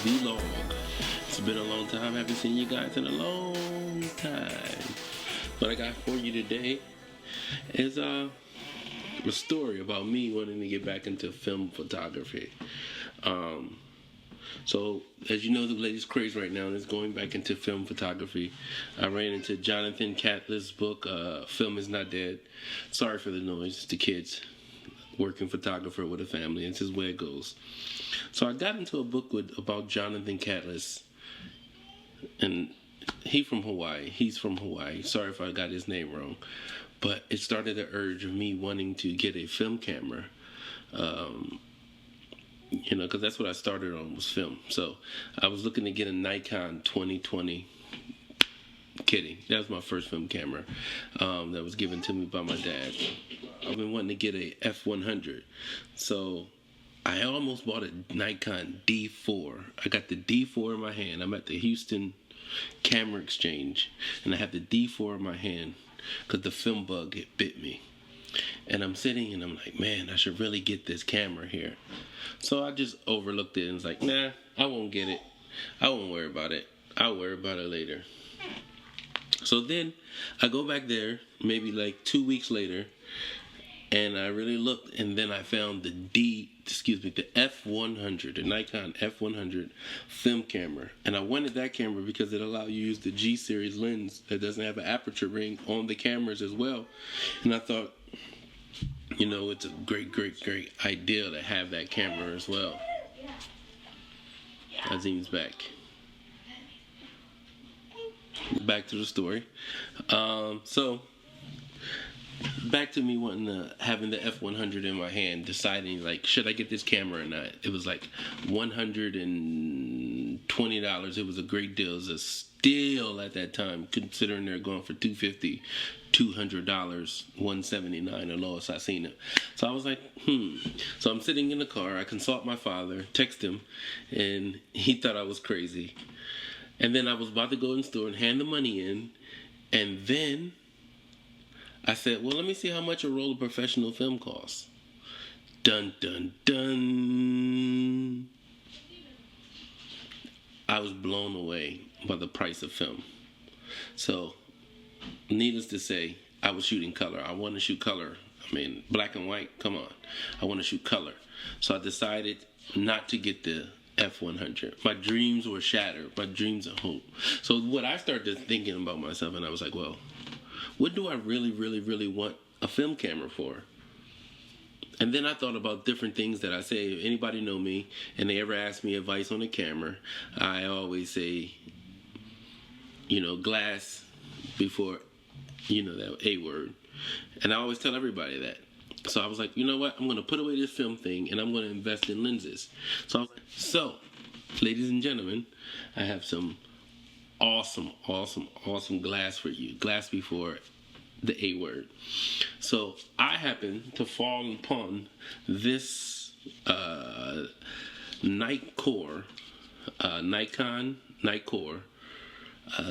vlog. It's been a long time. I haven't seen you guys in a long time. What I got for you today is a story about me wanting to get back into film photography. So, as you know, the latest craze right now is going back into film photography. I ran into Jonathan Canlas' book, Film Is Not Dead. Sorry for the noise, it's the kids working photographer with a family. It's just where it goes. So I got into a book about Jonathan Canlas, and he's from Hawaii. Sorry if I got his name wrong. But it started the urge of me wanting to get a film camera. Because that's what I started on, was film. So I was looking to get a Nikon 2020. Kidding. That was my first film camera that was given to me by my dad. I've been wanting to get a F100. So I almost bought a Nikon D4. I got the D4 in my hand. I'm at the Houston Camera Exchange, and I have the D4 in my hand because the film bug had bit me. And I'm sitting and I'm like, man, I should really get this camera here. So I just overlooked it and was like, nah, I won't get it. I won't worry about it. I'll worry about it later. So then I go back there maybe like 2 weeks later, and I really looked, and then I found the F100, the Nikon F100 film camera. And I wanted that camera because it allowed you to use the G series lens that doesn't have an aperture ring on the cameras as well. And I thought, it's a great idea to have that camera as well. Azim's back. Back to the story. So back to me having the F100 in my hand, deciding like, should I get this camera or not? It was like $120. It was a great deal. It was a steal at that time, considering they're going for $250, $200, $179, the lowest I seen it. So I was like, So I'm sitting in the car. I consult my father, text him, and he thought I was crazy. And then I was about to go in the store and hand the money in, and then I said, well, let me see how much a roll of professional film costs. Dun, dun, dun. I was blown away by the price of film. So, needless to say, I was shooting color. I want to shoot color. Black and white, come on. I want to shoot color. So I decided not to get the F100. My dreams were shattered. My dreams of hope. So what I started thinking about myself, and I was like, well, what do I really, really, really want a film camera for? And then I thought about different things that I say. If anybody know me and they ever ask me advice on a camera, I always say, glass before, that A word. And I always tell everybody that. So I was like, you know what? I'm going to put away this film thing and I'm going to invest in lenses. So, ladies and gentlemen, I have some awesome glass for you. Glass before the A word. So I happen to fall upon this Nikon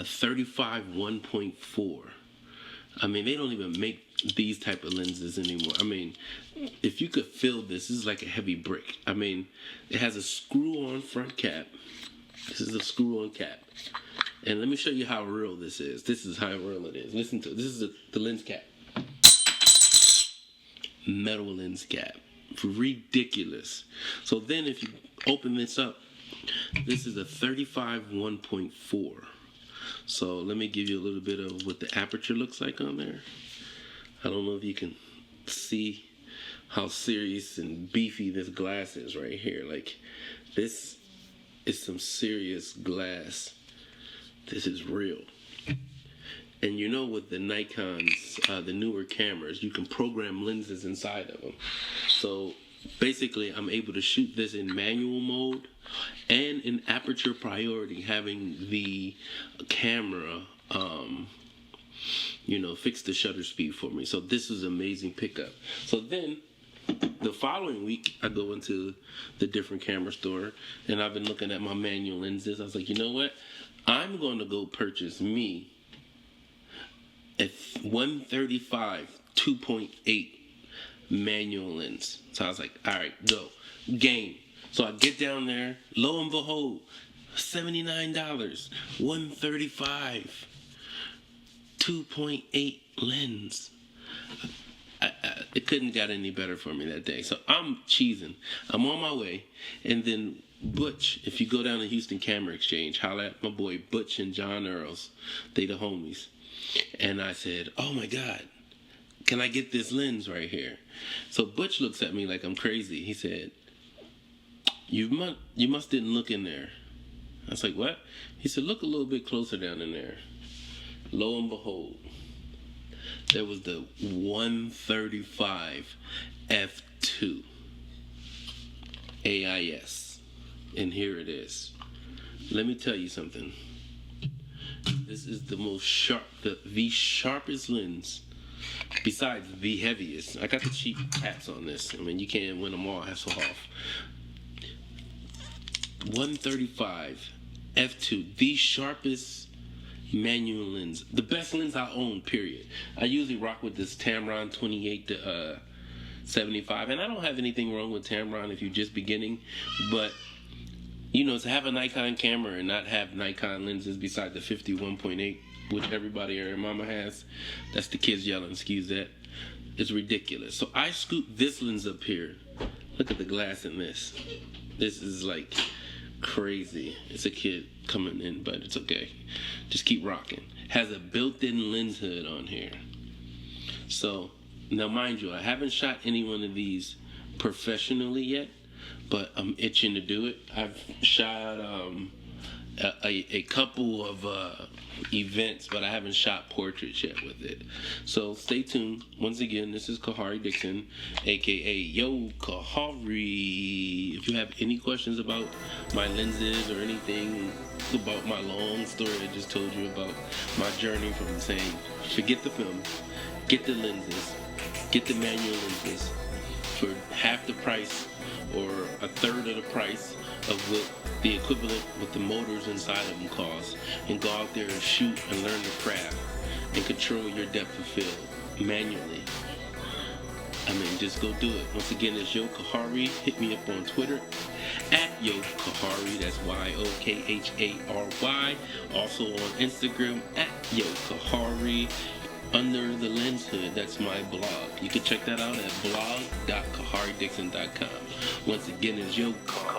35 1.4. They don't even make these type of lenses anymore. If you could feel this is like a heavy brick. It has a screw-on front cap. This is a screw-on cap. And let me show you how real this is. This is how real it is. Listen to it. This is the lens cap. Metal lens cap. Ridiculous. So then if you open this up, this is a 35 1.4. So let me give you a little bit of what the aperture looks like on there. I don't know if you can see how serious and beefy this glass is right here. Like, this is some serious glass. This is real. And with the Nikons, the newer cameras, you can program lenses inside of them. So basically, I'm able to shoot this in manual mode and in aperture priority, having the camera, fix the shutter speed for me. So this is an amazing pickup. So then the following week, I go into the different camera store, and I've been looking at my manual lenses. I was like, you know what? I'm going to go purchase me a 135 2.8 manual lens. So I was like, all right, go. Game. So I get down there, lo and behold, $79, $135, 2.8 lens. It couldn't got any better for me that day. So I'm cheesing. I'm on my way. And then Butch, if you go down to Houston Camera Exchange, holla at my boy Butch and John Earls. They the homies. And I said, oh my God, can I get this lens right here? So Butch looks at me like I'm crazy. He said, you must didn't look in there. I was like, what? He said, look a little bit closer down in there. Lo and behold, there was the 135 f2 AIS. And here it is. Let me tell you something. This is the most sharp, the sharpest lens, besides the heaviest. I got the cheap hats on this. I mean, you can't win them all, hassle off. 135 f2, the sharpest manual lens, the best lens I own, period. I usually rock with this Tamron 28 to 75, and I don't have anything wrong with Tamron if you're just beginning, but you know, to have a Nikon camera and not have Nikon lenses beside the 51.8, which everybody or their mama has, that's the kids yelling, excuse that, it's ridiculous. So I scooped this lens up here. Look at the glass in this. This is like crazy. It's a kid coming in, but it's okay. Just keep rocking. Has a built-in lens hood on here. So now mind you, I haven't shot any one of these professionally yet, but I'm itching to do it. I've shot a couple of events, but I haven't shot portraits yet with it. So stay tuned. Once again, this is Khary Dixon, aka Yo Khary. If you have any questions about my lenses or anything about my long story I just told you about, my journey from saying forget the film, get the lenses, get the manual lenses for half the price or a third of the price of what the equivalent with the motors inside of them cost, and go out there and shoot and learn the craft and control your depth of field manually. I mean, just go do it. Once again, it's Yo Khary. Hit me up on Twitter at Yo Khary. That's YOKHARY. Also on Instagram at Yo Khary. Under the Lens Hood, that's my blog. You can check that out at blog.kharydixon.com. Once again, it's Yo Khary.